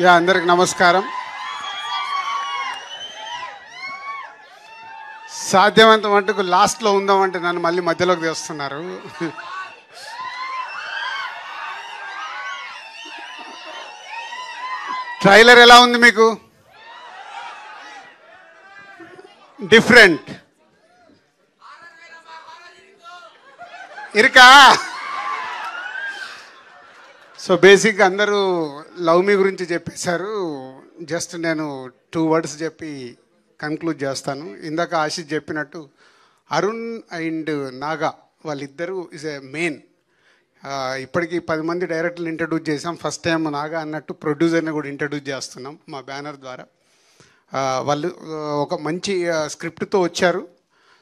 అందరికి నమస్కారం. సాధ్యమంత మటుకు లాస్ట్లో ఉందామంటే నన్ను మళ్ళీ మధ్యలోకి తెస్తున్నారు. ట్రైలర్ ఎలా ఉంది మీకు? డిఫరెంట్ ఇరుకా. సో బేసిక్గా అందరూ లవ్ మీ గురించి చెప్పేశారు. జస్ట్ నేను 2 words చెప్పి కన్క్లూడ్ చేస్తాను. ఇందాక ఆశిష్ చెప్పినట్టు అరుణ్ అండ్ నాగా వాళ్ళిద్దరూ ఇస్ ఏ మెయిన్. ఇప్పటికీ 10 మంది డైరెక్టర్లు ఇంట్రడ్యూస్ చేసాం. ఫస్ట్ టైం నాగా అన్నట్టు ప్రొడ్యూసర్ని కూడా ఇంట్రడ్యూస్ చేస్తున్నాం మా బ్యానర్ ద్వారా. వాళ్ళు ఒక మంచి స్క్రిప్ట్తో వచ్చారు.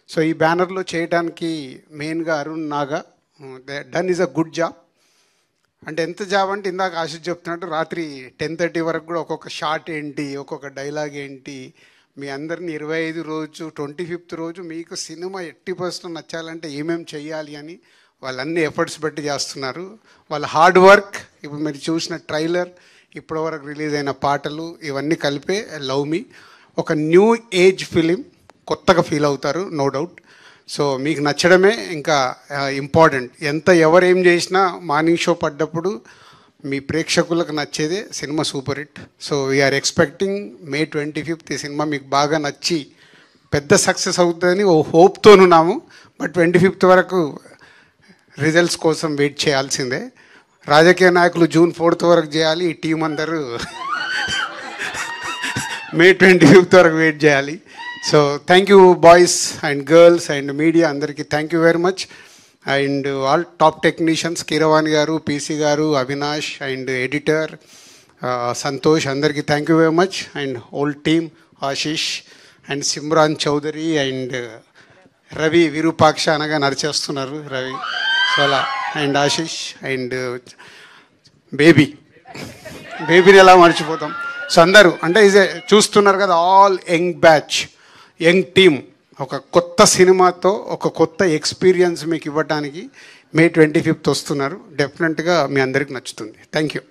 సో ఈ బ్యానర్లో చేయడానికి మెయిన్గా Arun Naga done is a good job. అంటే ఎంత జాబ్ అంటే ఇందాక ఆశిష్ చెప్తున్నట్టు రాత్రి 10:30 వరకు కూడా ఒక్కొక్క షాట్ ఏంటి, ఒక్కొక్క డైలాగ్ ఏంటి, మీ అందరినీ 25 రోజు 25th రోజు మీకు సినిమా 80% నచ్చాలంటే ఏమేమి చెయ్యాలి అని వాళ్ళన్ని ఎఫర్ట్స్ పెట్టి చేస్తున్నారు. వాళ్ళ హార్డ్ వర్క్, ఇప్పుడు మీరు చూసిన ట్రైలర్, ఇప్పటివరకు రిలీజ్ అయిన పాటలు, ఇవన్నీ కలిపే లవ్ మీ ఒక న్యూ ఏజ్ ఫిలిం. కొత్తగా ఫీల్ అవుతారు, నో డౌట్. సో మీకు నచ్చడమే ఇంకా ఇంపార్టెంట్. ఎవరేం చేసినా మార్నింగ్ షో పడ్డప్పుడు మీ ప్రేక్షకులకు నచ్చేదే cinema super hit. So we are expecting May 25th ఈ సినిమా మీకు బాగా నచ్చి పెద్ద సక్సెస్ అవుతుందని ఓ హోప్తోనున్నాము. బట్ 25th వరకు రిజల్ట్స్ కోసం వెయిట్ చేయాల్సిందే. రాజకీయ నాయకులు June 4th వరకు చేయాలి, ఈ టీం అందరూ May 25th వరకు వెయిట్ చేయాలి. So thank you boys and girls and media అందరికీ thank you very much. And all top technicians Keeravani గారు, పీసీ గారు, అవినాష్ అండ్ ఎడిటర్ సంతోష్, అందరికీ thank you very much. And whole team Ashish and Simran Chaudhary and Ravi Virupaksha అనగా నడిచేస్తున్నారు రవి సోలా and Ashish and బేబీని ఎలా మర్చిపోతాం. సో అందరూ అంటే చూస్తున్నారు కదా, all young batch, young team ఒక కొత్త సినిమాతో ఒక కొత్త ఎక్స్పీరియన్స్ మీకు ఇవ్వడానికి May 25th వస్తున్నారు. డెఫినెట్గా మీ అందరికి నచ్చుతుంది. Thank you.